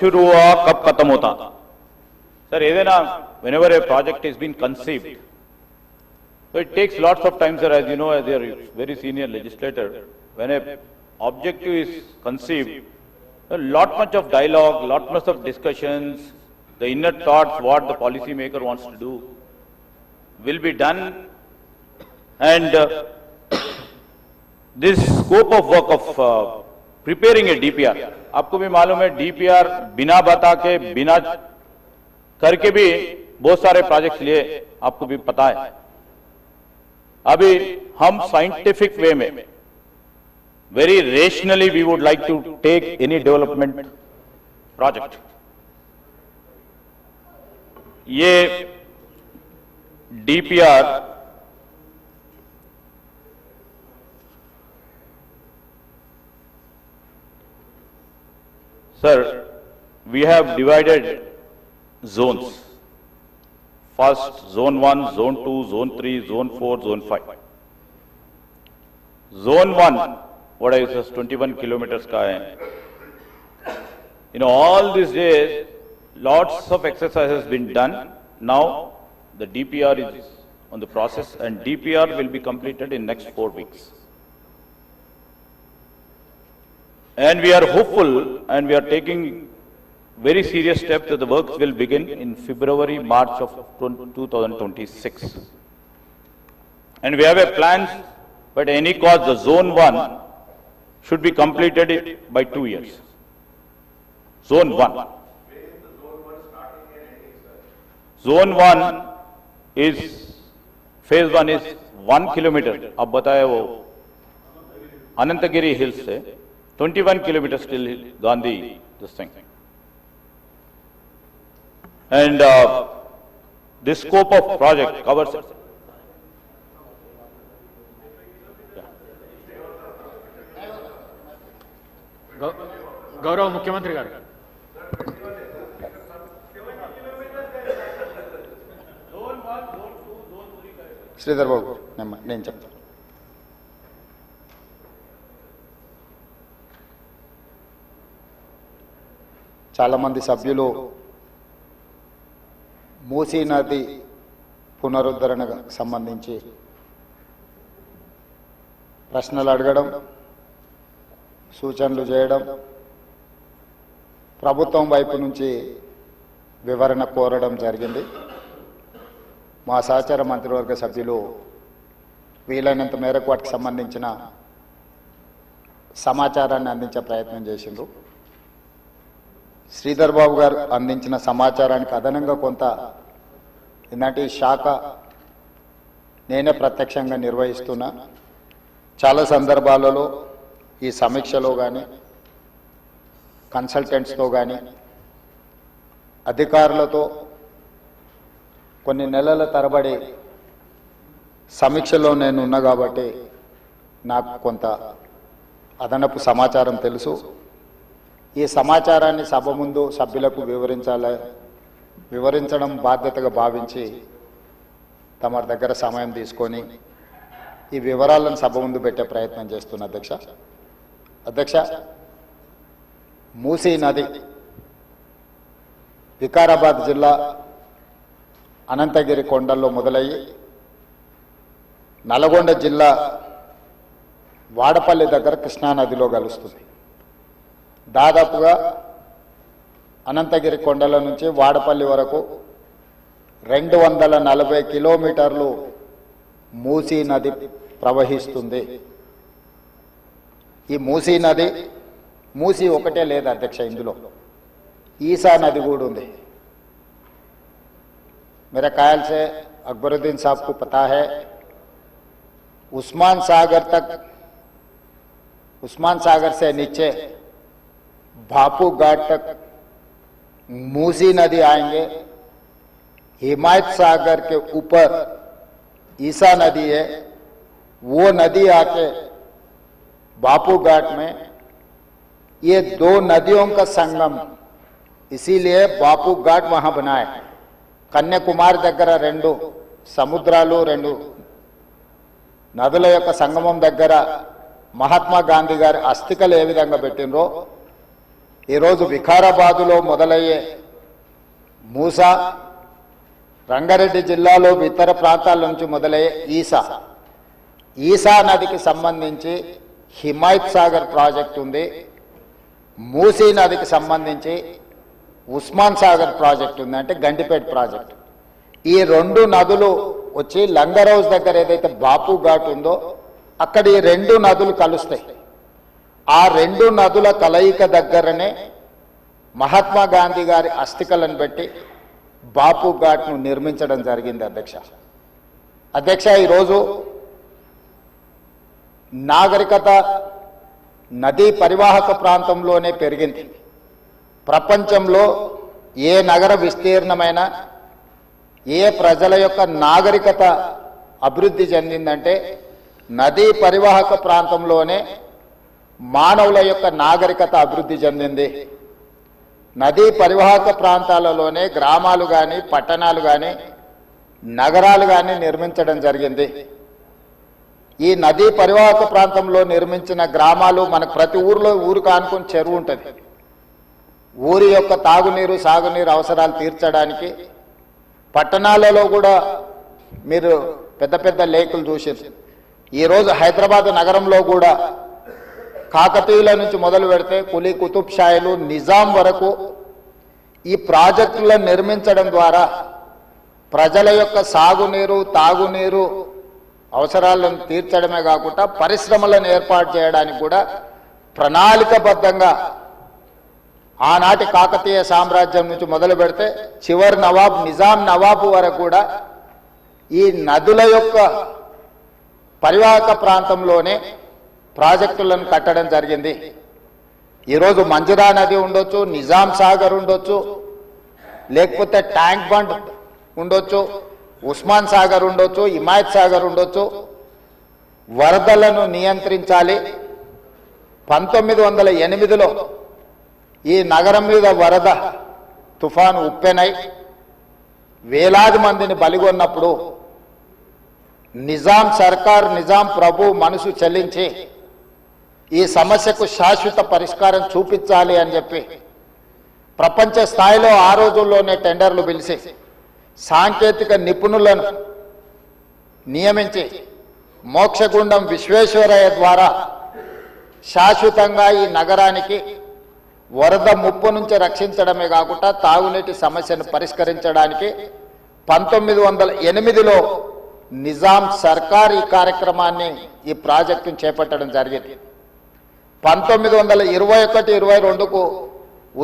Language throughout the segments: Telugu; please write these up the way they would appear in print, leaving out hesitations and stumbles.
शुरू हुआ कब खत्म होता सर ఏదైనా whenever a project is being conceived so it takes lots of time sir as you know as a very senior legislator when a objective is conceived a lot much of dialogue lot much of discussions the inner thoughts what the policy maker wants to do will be done and this scope of work of preparing a DPR आपको भी मालूम है DPR बिना बता के बिना करके भी बहुत सारे प्रोजेक्ट्स लिए आपको भी पता है अभी हम साइंटिफिक वे में very rationally we would like to take any development project ये DPR Sir, we have divided zones. First, zone 1, zone 2, zone 3, zone 4, zone 5. Zone 1, what is this 21 kilometers ka hai. All these days, lots of exercise has been done. Now, the DPR is on the process and DPR will be completed in next 4 weeks. And we are hopeful and we are taking very serious steps that the works will begin in February, March of 2026. And we have a plan, but at any cost, the zone 1 should be completed by 2 years. Zone 1. Zone 1 is, phase 1 is 1 kilometer. अब बताया वो Anantagiri Hills से 21 kilometers till Gandhi, this thing. And this scope of project covers it. గౌరవ ముఖ్యమంత్రి గారు శ్రీధర్ బాబు నేను చెప్తాను చాలామంది సభ్యులు మూసీ నది పునరుద్ధరణకు సంబంధించి ప్రశ్నలు అడగడం సూచనలు చేయడం ప్రభుత్వం వైపు నుంచి వివరణ కోరడం జరిగింది. మా సహచార మంత్రివర్గ సభ్యులు వీలైనంత మేరకు వాటికి సంబంధించిన సమాచారాన్ని అందించే ప్రయత్నం చేసిండ్రు. శ్రీధర్ బాబు గారు అందించిన సమాచారానికి అదనంగా కొంత ఇలాంటి శాఖ నేనే ప్రత్యక్షంగా నిర్వహిస్తున్నా. చాలా సందర్భాలలో ఈ సమీక్షలో కానీ కన్సల్టెంట్స్తో కానీ అధికారులతో కొన్ని నెలల తరబడి సమీక్షలో నేను ఉన్నా కాబట్టి నాకు కొంత అదనపు సమాచారం తెలుసు. ఈ సమాచారాన్ని సభ ముందు సభ్యులకు వివరించడం బాధ్యతగా భావించి తమ దగ్గర సమయం తీసుకొని ఈ వివరాలను సభ ముందు పెట్టే ప్రయత్నం చేస్తున్న అధ్యక్ష మూసీ నది వికారాబాద్ జిల్లా అనంతగిరి కొండల్లో మొదలయ్యి నల్గొండ జిల్లా వాడపల్లి దగ్గర కృష్ణానదిలో కలుస్తుంది. దాదాపుగా అనంతగిరి కొండల నుంచి వాడపల్లి వరకు 240 కిలోమీటర్లు మూసీ నది ప్రవహిస్తుంది. ఈ మూసీ నది మూసీ ఒకటే లేదు అధ్యక్ష, ఇందులో ఈసా నది కూడా ఉంది. मेरे ख्याल से अकबरुद्दीन साहब को पता है उस्मान सागर से नीचे भापू घाट तक मूसी नदी आएंगे. हिमायत सागर के ऊपर ईसा नदी है, वो नदी आके बापू घाट में ये 2 नदियों का संगम, इसीलिए बापू घाट वहां बनाए. కన్యాకుమారి దగ్గర 2 సముద్రాలు 2 నదుల యొక్క సంగమం దగ్గర మహాత్మా గాంధీ గారి అస్థికలు ఏ విధంగా పెట్టినరో ఈరోజు వికారాబాదులో మొదలయ్యే మూసా, రంగారెడ్డి జిల్లాలో ఇతర ప్రాంతాల నుంచి మొదలయ్యే ఈసా నదికి సంబంధించి హిమాయత్ సాగర్ ప్రాజెక్ట్ ఉంది. మూసీ నదికి సంబంధించి ఉస్మాన్ సాగర్ ప్రాజెక్ట్ ఉంది, అంటే గండిపేట ప్రాజెక్ట్. ఈ రెండు నదులు వచ్చి లంగర్ హౌస్ దగ్గర ఏదైతే బాపు ఘాట్ ఉందో అక్కడ ఈ రెండు నదులు కలుస్తాయి. ఆ రెండు నదుల కలయిక దగ్గరనే మహాత్మా గాంధీ గారి అస్థికలను పెట్టి బాపు ఘాట్ను నిర్మించడం జరిగింది. అధ్యక్ష ఈరోజు నాగరికత నదీ పరివాహక ప్రాంతంలోనే పెరిగింది. ప్రపంచంలో ఏ నగర విస్తీర్ణమైన ఏ ప్రజల యొక్క నాగరికత అభివృద్ధి చెందిందంటే నదీ పరివాహక ప్రాంతంలోనే మానవుల యొక్క నాగరికత అభివృద్ధి చెందింది. నదీ పరివాహక ప్రాంతాలలోనే గ్రామాలు కానీ పట్టణాలు కానీ నగరాలు కానీ నిర్మించడం జరిగింది. ఈ నదీ పరివాహక ప్రాంతంలో నిర్మించిన గ్రామాలు మనకు ప్రతి ఊరిలో ఊరు కానుకొని చెరువు ఉంటుంది. ఊరి యొక్క తాగునీరు సాగునీరు అవసరాలు తీర్చడానికి పట్టణాలలో కూడా మీరు పెద్ద పెద్ద లేకులు చూసారు. ఈరోజు హైదరాబాద్ నగరంలో కూడా కాకతీయుల నుంచి మొదలు పెడితే కులీ కుతుబ్ షాయిలు నిజాం వరకు ఈ ప్రాజెక్టులను నిర్మించడం ద్వారా ప్రజల యొక్క సాగునీరు తాగునీరు అవసరాలను తీర్చడమే కాకుండా పరిశ్రమలను ఏర్పాటు చేయడానికి కూడా ప్రణాళికబద్ధంగా ఆనాటి కాకతీయ సామ్రాజ్యం నుంచి మొదలు పెడితే చివరి నవాబ్ నిజాం నవాబు వరకు కూడా ఈ నదుల యొక్క పరివాహక ప్రాంతంలోనే ప్రాజెక్టులను కట్టడం జరిగింది. ఈరోజు మంజురా నది ఉండొచ్చు, నిజాం సాగర్ ఉండొచ్చు, లేకపోతే ట్యాంక్ బండ్ ఉండొచ్చు, ఉస్మాన్ సాగర్ ఉండొచ్చు, హిమాయత్ సాగర్ ఉండొచ్చు. వరదలను నియంత్రించాలి. 1908లో ఈ నగరం మీద వరద తుఫాను ఉప్పెనై వేలాది మందిని బలిగొన్నప్పుడు నిజాం సర్కార్ నిజాం ప్రభు మనసు చెల్లించి ఈ సమస్యకు శాశ్వత పరిష్కారం చూపించాలి అని చెప్పి ప్రపంచ స్థాయిలో ఆ రోజుల్లోనే టెండర్లు పిలిచి సాంకేతిక నిపుణులను నియమించి మోక్షగుండం విశ్వేశ్వరయ్య ద్వారా శాశ్వతంగా ఈ నగరానికి వరద ముప్పు నుంచి రక్షించడమే కాకుండా తాగునీటి సమస్యను పరిష్కరించడానికి 1908లో నిజాం సర్కార్ ఈ కార్యక్రమాన్ని ఈ ప్రాజెక్టును చేపట్టడం జరిగింది. 1921-22కు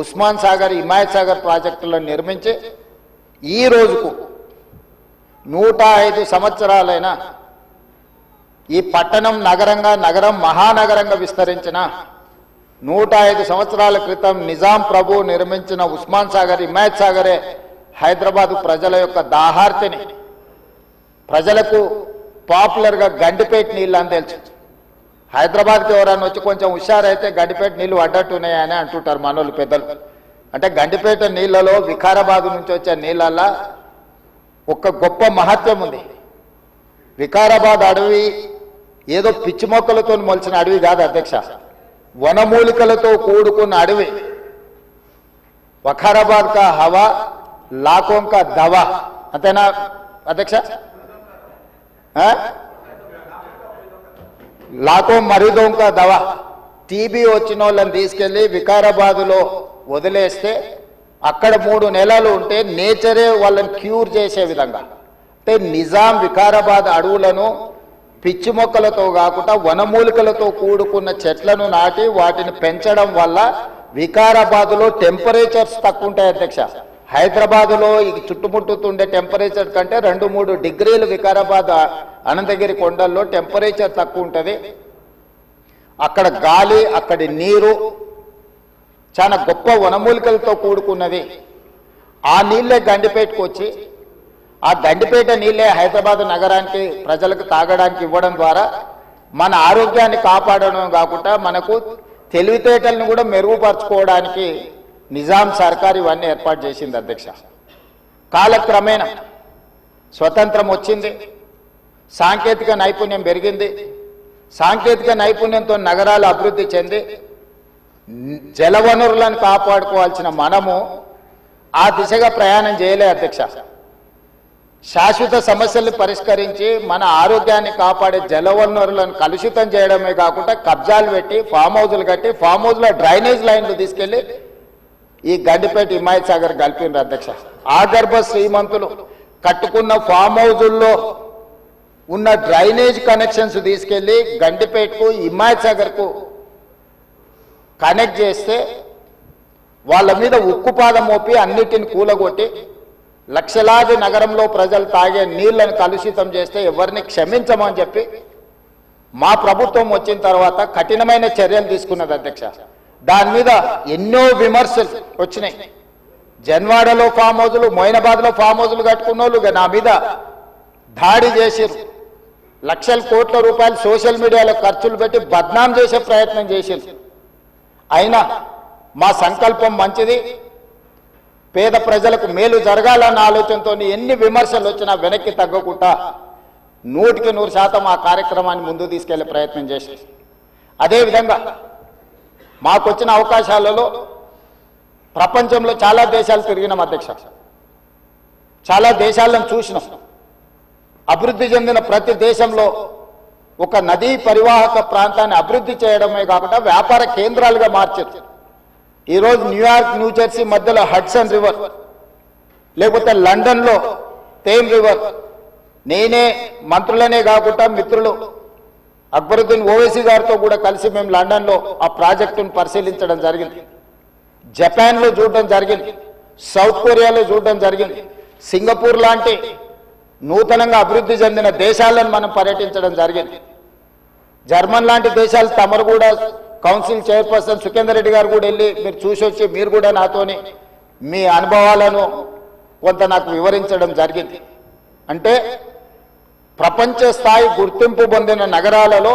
ఉస్మాన్ సాగర్ హిమాయత్ సాగర్ ప్రాజెక్టులను నిర్మించి ఈ రోజుకు 105 సంవత్సరాలైన ఈ పట్టణం నగరం మహానగరంగా విస్తరించిన 105 సంవత్సరాల క్రితం నిజాం ప్రభు నిర్మించిన ఉస్మాన్ సాగర్ హిమాయత్ సాగరే హైదరాబాదు ప్రజల యొక్క దాహార్తిని ప్రజలకు పాపులర్గా గండిపేట నీళ్ళు అని తెలుసు. హైదరాబాద్కి ఎవరైనా వచ్చి కొంచెం హుషారైతే గండిపేట నీళ్ళు అడ్డట్టున్నాయని అంటుంటారు మనోళ్ళు పెద్దలు. అంటే గండిపేట నీళ్ళలో వికారాబాదు నుంచి వచ్చే నీళ్ళల్లో ఒక గొప్ప మహత్వం ఉంది. వికారాబాద్ అడవి ఏదో పిచ్చి మొక్కలతో మొలిచిన అడవి కాదు అధ్యక్ష, వనమూలికలతో కూడుకున్న అడవి. వఖారాబాద్ కా హవా లాఖోं का దవా, అంతేనా అధ్యక్ష? లాఖో మరీదోం కా దవా. టీబీ వచ్చిన వాళ్ళని తీసుకెళ్లి వికారాబాదులో వదిలేస్తే అక్కడ 3 నెలలు ఉంటే నేచరే వాళ్ళని క్యూర్ చేసే విధంగా, అంటే నిజాం వికారాబాద్ అడవులను పిచ్చి మొక్కలతో కాకుండా వనమూలికలతో కూడుకున్న చెట్లను నాటి వాటిని పెంచడం వల్ల వికారాబాదులో టెంపరేచర్స్ తక్కువ ఉంటాయి అధ్యక్ష. హైదరాబాదులో ఈ చుట్టుముట్టుతుండే టెంపరేచర్ కంటే 2-3 డిగ్రీలు వికారాబాద్ అనంతగిరి కొండల్లో టెంపరేచర్ తక్కువ ఉంటుంది. అక్కడ గాలి అక్కడి నీరు చాలా గొప్ప వనమూలికలతో కూడుకున్నది. ఆ నీళ్ళే గండిపేటకు వచ్చి ఆ గండిపేట నీళ్ళే హైదరాబాద్ నగరానికి ప్రజలకు తాగడానికి ఇవ్వడం ద్వారా మన ఆరోగ్యాన్ని కాపాడడం కాకుండా మనకు తెలివితేటలను కూడా మెరుగుపరచుకోవడానికి నిజాం సర్కార్ ఇవన్నీ ఏర్పాటు చేసింది అధ్యక్ష. కాలక్రమేణా స్వతంత్రం వచ్చింది, సాంకేతిక నైపుణ్యం పెరిగింది. సాంకేతిక నైపుణ్యంతో నగరాలు అభివృద్ధి చెంది జలవనరులను కాపాడుకోవాల్సిన మనము ఆ దిశగా ప్రయాణం చేయలే అధ్యక్ష. శాశ్వత సమస్యల్ని పరిష్కరించి మన ఆరోగ్యాన్ని కాపాడే జలవనరులను కలుషితం చేయడమే కాకుండా కబ్జాలు పెట్టి ఫామ్ హౌజులు కట్టి ఫామ్ హౌజ్లో డ్రైనేజ్ లైన్లు తీసుకెళ్లి ఈ గండిపేట హిమాయత్ సాగర్ కలిపిండ్రు అధ్యక్ష. ఆగర్భ శ్రీమంతులు కట్టుకున్న ఫామ్ హౌజుల్లో ఉన్న డ్రైనేజ్ కనెక్షన్స్ తీసుకెళ్లి గండిపేటకు హిమాయత్ సాగర్కు కనెక్ట్ చేస్తే వాళ్ళ మీద ఉక్కుపాదం మోపి అన్నిటిని కూలగొట్టి లక్షలాది నగరంలో ప్రజలు తాగే నీళ్లను కలుషితం చేస్తే ఎవరిని క్షమించమని చెప్పి మా ప్రభుత్వం వచ్చిన తర్వాత కఠినమైన చర్యలు తీసుకున్నది అధ్యక్ష. దాని మీద ఎన్నో విమర్శలు వచ్చినాయి. జన్వాడలో ఫామ్ హౌజులు, మొయినాబాద్లో ఫామ్ హౌజులు కట్టుకున్న వాళ్ళు నా మీద దాడి చేసిరు. లక్షల కోట్ల రూపాయలు సోషల్ మీడియాలో ఖర్చులు పెట్టి బద్నాం చేసే ప్రయత్నం చేసిరు. అయినా మా సంకల్పం మంచిది, పేద ప్రజలకు మేలు జరగాలన్న ఆలోచనతో ఎన్ని విమర్శలు వచ్చినా వెనక్కి తగ్గకుండా 100% ఆ కార్యక్రమాన్ని ముందుకు తీసుకెళ్లే ప్రయత్నం చేసి, అదేవిధంగా మాకొచ్చిన అవకాశాలలో ప్రపంచంలో చాలా దేశాలు తిరిగినాం అధ్యక్ష. చాలా దేశాలను చూసినాం. అభివృద్ధి చెందిన ప్రతి దేశంలో ఒక నదీ పరివాహక ప్రాంతాన్ని అభివృద్ధి చేయడమే కాకుండా వ్యాపార కేంద్రాలుగా మార్చారు. ఈరోజు న్యూయార్క్, న్యూజెర్సీ మధ్యలో హడ్సన్ రివర్, లేకపోతే లండన్లో థేమ్ రివర్. నేనే మంత్రులనే కాకుండా మిత్రులు అక్బరుద్దీన్ ఓవైసీ గారితో కూడా కలిసి మేము లండన్లో ఆ ప్రాజెక్టును పరిశీలించడం జరిగింది. జపాన్లో చూడడం జరిగింది, సౌత్ కొరియాలో చూడడం జరిగింది, సింగపూర్ లాంటి నూతనంగా అభివృద్ధి చెందిన దేశాలను మనం పర్యటించడం జరిగింది. జర్మన్ లాంటి దేశాలు తమరు కూడా కౌన్సిల్ చైర్పర్సన్ సుఖేందర్ రెడ్డి గారు కూడా వెళ్ళి మీరు చూసి వచ్చి మీరు కూడా నాతోని మీ అనుభవాలను కొంత నాకు వివరించడం జరిగింది. అంటే ప్రపంచ స్థాయి గుర్తింపు పొందిన నగరాలలో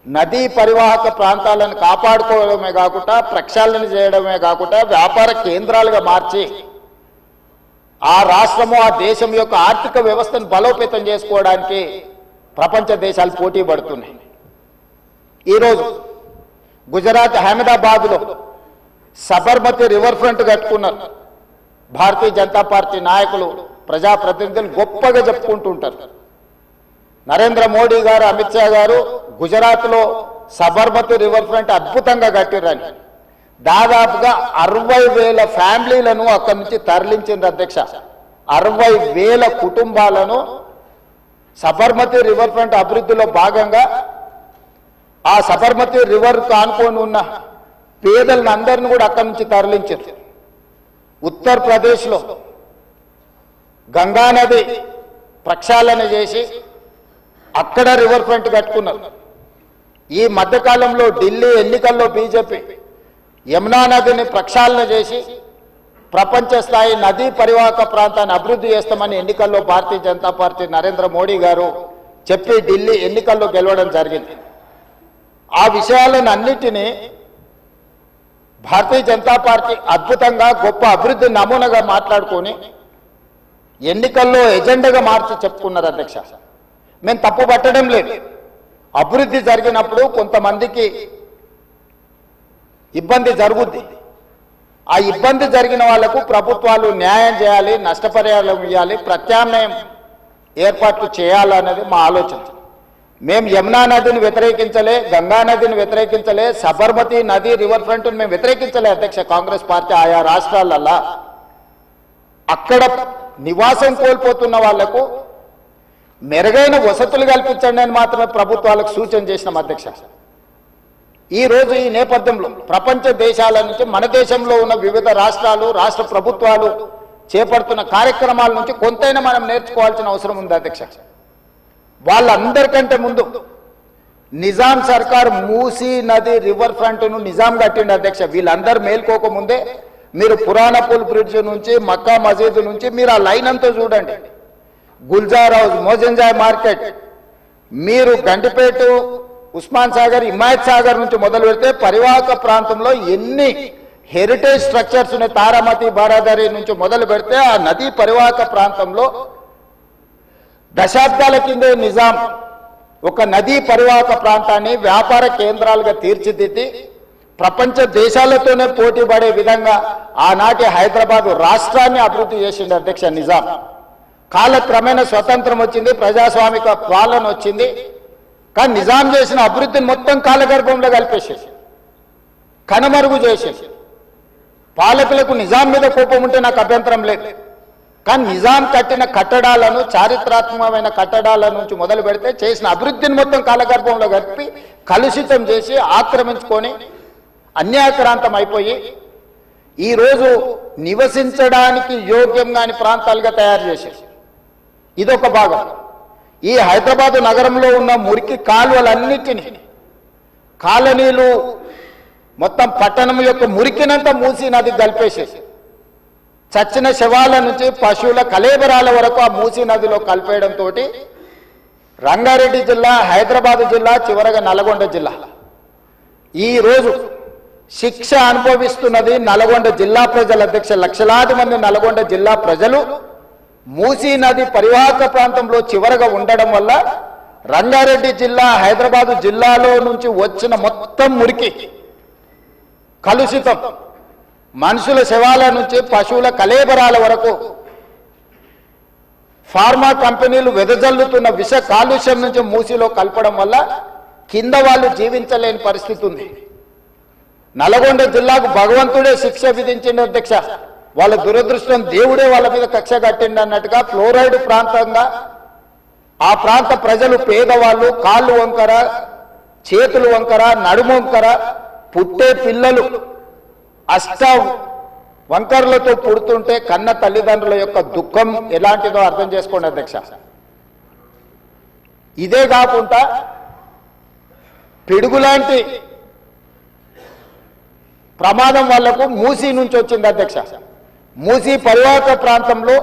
నదీ పరివాహక ప్రాంతాలను కాపాడుకోవడమే కాకుండా ప్రక్షాళన చేయడమే కాకుండా వ్యాపార కేంద్రాలుగా మార్చి ఆ రాష్ట్రము, ఆ దేశం యొక్క ఆర్థిక వ్యవస్థను బలోపేతం చేసుకోవడానికి ప్రపంచ దేశాలు పోటీ పడుతున్నాయి. ఈరోజు గుజరాత్ అహ్మదాబాద్లో సబర్మతి రివర్ ఫ్రంట్ కట్టుకున్నారు. భారతీయ జనతా పార్టీ నాయకులు, ప్రజాప్రతినిధులు గొప్పగా చెప్పుకుంటుంటారు. నరేంద్ర మోడీ గారు, అమిత్ షా గారు గుజరాత్లో సబర్మతి రివర్ ఫ్రంట్ అద్భుతంగా కట్టిరని దాదాపుగా 60,000 ఫ్యామిలీలను అక్కడి నుంచి తరలించింది అధ్యక్ష. 60,000 కుటుంబాలను సబర్మతి రివర్ ఫ్రంట్ అభివృద్ధిలో భాగంగా ఆ సబర్మతి రివర్ కానుకొని ఉన్న పేదలను అందరిని కూడా అక్కడి నుంచి తరలించారు. ఉత్తరప్రదేశ్లో గంగానది ప్రక్షాళన చేసి అక్కడ రివర్ ఫ్రంట్ కట్టుకున్నారు. ఈ మధ్యకాలంలో ఢిల్లీ ఎన్నికల్లో బీజేపీ యమునా నదిని ప్రక్షాళన చేసి ప్రపంచ స్థాయి నదీ పరివాహక ప్రాంతాన్ని అభివృద్ధి చేస్తామని ఎన్నికల్లో భారతీయ జనతా పార్టీ నరేంద్ర మోడీ గారు చెప్పి ఢిల్లీ ఎన్నికల్లో గెలవడం జరిగింది. ఆ విషయాలను అన్నిటినీ భారతీయ జనతా పార్టీ అద్భుతంగా గొప్ప అభివృద్ధి నమూనాగా మాట్లాడుకొని ఎన్నికల్లో ఎజెండాగా మార్చి చెప్పుకున్నారు అధ్యక్ష. మేము తప్పు పట్టడం లేదు. అభివృద్ధి జరిగినప్పుడు కొంతమందికి ఇబ్బంది జరుగుద్ది. ఆ ఇబ్బంది జరిగిన వాళ్లకు ప్రభుత్వాలు న్యాయం చేయాలి, నష్టపరిహారం ఇవ్వాలి, ప్రత్యామ్నాయం ఏర్పాట్లు చేయాలన్నది మా ఆలోచన. మేము యమునా నదిని వ్యతిరేకించలే, గంగా నదిని వ్యతిరేకించలే, సబర్మతి నది రివర్ ఫ్రంట్ మేము వ్యతిరేకించలే అధ్యక్ష. కాంగ్రెస్ పార్టీ ఆయా రాష్ట్రాలల్లా అక్కడ నివాసం కోల్పోతున్న వాళ్లకు మెరుగైన వసతులు కల్పించండి అని మాత్రమే ప్రభుత్వాలకు సూచన చేసినాం అధ్యక్ష. ఈ రోజు ఈ నేపథ్యంలో ప్రపంచ దేశాల నుంచి మన దేశంలో ఉన్న వివిధ రాష్ట్రాలు, రాష్ట్ర ప్రభుత్వాలు చేపడుతున్న కార్యక్రమాల నుంచి కొంతైనా మనం నేర్చుకోవాల్సిన అవసరం ఉంది అధ్యక్ష. వాళ్ళందరికంటే ముందు నిజాం సర్కార్ మూసీ నది రివర్ ఫ్రంట్ ను నిజాం కట్టిండి అధ్యక్ష. వీళ్ళందరూ మేల్కోకముందే మీరు పురాణపూల్ బ్రిడ్జ్ నుంచి మక్కా మసీద్ నుంచి మీరు ఆ లైన్ అంతా చూడండి. గుల్జార్ హౌస్, మోజంజాయ్ మార్కెట్, మీరు గండిపేట, ఉస్మాన్ సాగర్, హిమాయత్ సాగర్ నుంచి మొదలు పెడితే పరివాహక ప్రాంతంలో ఎన్ని హెరిటేజ్ స్ట్రక్చర్స్ ఉన్నాయి. తారామతి, బారాదరి నుంచి మొదలు పెడితే ఆ నదీ పరివాహక ప్రాంతంలో దశాబ్దాల కిందే నిజాం ఒక నదీ పరివాహక ప్రాంతాన్ని వ్యాపార కేంద్రాలుగా తీర్చిదిద్ది ప్రపంచ దేశాలతోనే పోటీ పడే విధంగా ఆనాటి హైదరాబాద్ రాష్ట్రాన్ని అభివృద్ధి చేసిండు అధ్యక్ష నిజాం. కాలక్రమేణా స్వతంత్రం వచ్చింది, ప్రజాస్వామిక పాలన వచ్చింది. కానీ నిజాం చేసిన అభివృద్ధిని మొత్తం కాలగర్భంలో కలిపేసేసి కనుమరుగు చేసేసి, పాలకులకు నిజాం మీద కోపం ఉంటే నాకు అభ్యంతరం లేదు, కానీ నిజాం కట్టిన కట్టడాలను, చారిత్రాత్మకమైన కట్టడాల నుంచి మొదలు పెడితే చేసిన అభివృద్ధిని మొత్తం కాలగర్భంలో కలిపి కలుషితం చేసి ఆక్రమించుకొని అన్యాయక్రాంతం అయిపోయి ఈరోజు నివసించడానికి యోగ్యం కాని ప్రాంతాలుగా తయారు చేసేసి ఇదొక భాగం. ఈ హైదరాబాదు నగరంలో ఉన్న మురికి కాలువలన్నిటినీ, కాలనీలు మొత్తం పట్టణం యొక్క మురికినంతా మూసీ నది కలిపేసేసి చచ్చిన శవాల నుంచి పశువుల కళేబరాల వరకు ఆ మూసీ నదిలో కలిపేయడంతో రంగారెడ్డి జిల్లా, హైదరాబాదు జిల్లా, చివరగా నల్గొండ జిల్లా ఈరోజు శిక్ష అనుభవిస్తున్నది నల్గొండ జిల్లా ప్రజల అధ్యక్ష. లక్షలాది మంది నల్గొండ జిల్లా ప్రజలు మూసీ నది పరివాహక ప్రాంతంలో చివరగా ఉండడం వల్ల రంగారెడ్డి జిల్లా, హైదరాబాదు జిల్లాలో నుంచి వచ్చిన మొత్తం మురికి కలుషితం, మనుషుల శవాల నుంచి పశువుల కళేబరాల వరకు ఫార్మా కంపెనీలు వెదజల్లుతున్న విష కాలుష్యం నుంచి మూసీలో కలపడం వల్ల కింద వాళ్ళు జీవించలేని పరిస్థితి ఉంది. నల్గొండ జిల్లాకు భగవంతుడే శిక్ష విధించిండు అధ్యక్ష. వాళ్ళ దురదృష్టం, దేవుడే వాళ్ళ మీద కక్ష కట్టిండు అన్నట్టుగా ఫ్లోరైడ్ ప్రాంతంగా ఆ ప్రాంత ప్రజలు పేదవాళ్ళు కాళ్ళు వంకర, చేతులు వంకర, నడుము వంకర, పుట్టే పిల్లలు అష్ట వంకర్లతో పుడుతుంటే కన్న తల్లిదండ్రుల యొక్క దుఃఖం ఎలాంటిదో అర్థం చేసుకోండి అధ్యక్ష. ఇదే కాకుండా పిడుగులాంటి ప్రమాదం వాళ్లకు మూసీ నుంచి వచ్చింది అధ్యక్ష. మూసీ పరివాహక ప్రాంతంలో,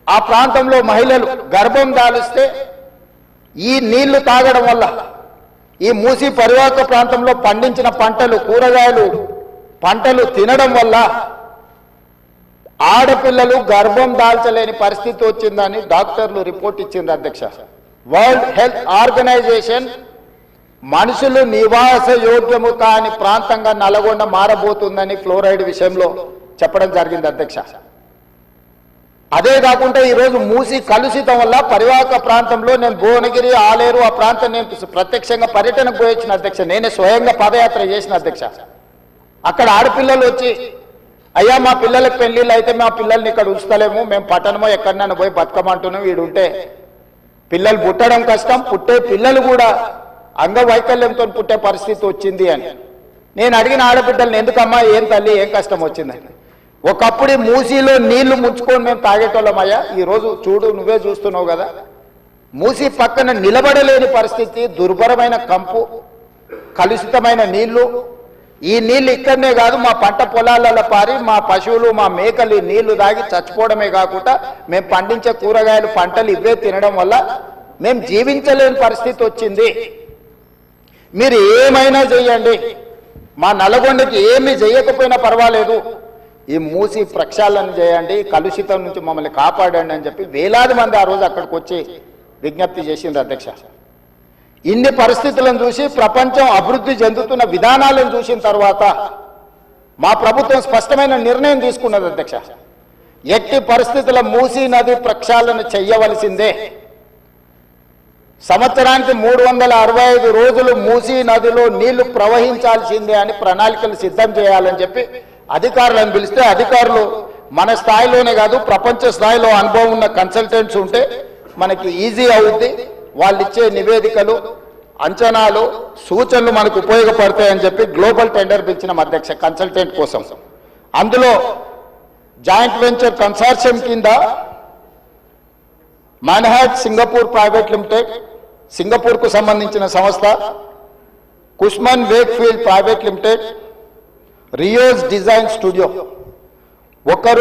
ఆ ప్రాంతంలో మహిళలు గర్భం దాలిస్తే ఈ నీళ్లు తాగడం వల్ల, ఈ మూసీ పరివాహక ప్రాంతంలో పండించిన పంటలు, కూరగాయలు పంటలు తినడం వల్ల ఆడపిల్లలు గర్భం దాల్చలేని పరిస్థితి వచ్చిందని డాక్టర్లు రిపోర్ట్ ఇచ్చింది అధ్యక్ష. వరల్డ్ హెల్త్ ఆర్గనైజేషన్ మనుషులు నివాస యోగ్యము కాని ప్రాంతంగా నల్గొండ మారబోతుందని ఫ్లోరైడ్ విషయంలో చెప్పడం జరిగింది అధ్యక్ష. అదే కాకుండా ఈరోజు మూసీ కలుషితం వల్ల పరివాహక ప్రాంతంలో నేను భువనగిరి, ఆలేరు ఆ ప్రాంతం నేను ప్రత్యక్షంగా పర్యటనకు పోయొచ్చిన అధ్యక్ష. నేనే స్వయంగా పాదయాత్ర చేసిన అధ్యక్ష. అక్కడ ఆడపిల్లలు వచ్చి, అయ్యా మా పిల్లలకు పెళ్లిళ్ళు అయితే మా పిల్లల్ని ఇక్కడ ఉంచుతలేము, మేము పట్టణమో ఎక్కడన్నా పోయి బతకమంటున్నాం, వీడు ఉంటే పిల్లలు పుట్టడం కష్టం, పుట్టే పిల్లలు కూడా అంగవైకల్యంతో పుట్టే పరిస్థితి వచ్చింది అని. నేను అడిగిన ఆడబిడ్డల్ని, ఎందుకమ్మా, ఏం తల్లి, ఏం కష్టం వచ్చిందని. ఒకప్పుడు మూసీలో నీళ్లు ముంచుకొని మేము తాగేటోళ్ళమయ్యా, ఈరోజు చూడు నువ్వే చూస్తున్నావు కదా, మూసీ పక్కన నిలబడలేని పరిస్థితి, దుర్భరమైన కంపు, కలుషితమైన నీళ్లు. ఈ నీళ్లు ఇక్కడనే కాదు, మా పంట పొలాలలో పారి మా పశువులు, మా మేకలు ఈ నీళ్లు తాగి చచ్చిపోవడమే కాకుండా మేము పండించే కూరగాయలు, పంటలు ఇవే తినడం వల్ల మేము జీవించలేని పరిస్థితి వచ్చింది. మీరు ఏమైనా చేయండి, మా నల్గొండకి ఏమి చేయకపోయినా పర్వాలేదు, ఈ మూసీ ప్రక్షాళన చేయండి, కలుషితం నుంచి మమ్మల్ని కాపాడండి అని చెప్పి వేలాది మంది ఆ రోజు అక్కడికి వచ్చి విజ్ఞప్తి చేసింది అధ్యక్ష. ఇన్ని పరిస్థితులను చూసి, ప్రపంచం అభివృద్ధి చెందుతున్న విధానాలను చూసిన తర్వాత మా ప్రభుత్వం స్పష్టమైన నిర్ణయం తీసుకున్నది అధ్యక్ష. ఎట్టి పరిస్థితుల మూసీ నది ప్రక్షాళన చెయ్యవలసిందే. సంవత్సరానికి 365 రోజులు మూసీ నదిలో నీళ్లు ప్రవహించాల్సిందే అని ప్రణాళికలు సిద్ధం చేయాలని చెప్పి అధికారులను పిలిస్తే, అధికారులు మన స్థాయిలోనే కాదు ప్రపంచ స్థాయిలో అనుభవం ఉన్న కన్సల్టెంట్స్ ఉంటే మనకి ఈజీ అవుద్ది. వాళ్ళు ఇచ్చే నివేదికలు, అంచనాలు, సూచనలు మనకు ఉపయోగపడతాయని చెప్పి గ్లోబల్ టెండర్ పిలిచిన అధ్యక్ష కన్సల్టెంట్ కోసం. అందులో జాయింట్ వెంచర్ కన్సార్షియం కింద మాన్హాట్ సింగపూర్ ప్రైవేట్ లిమిటెడ్, సింగపూర్కు సంబంధించిన సంస్థ, కుష్మన్ వేక్ఫీల్డ్ ప్రైవేట్ లిమిటెడ్, రియోస్ డిజైన్ స్టూడియో, ఒకరు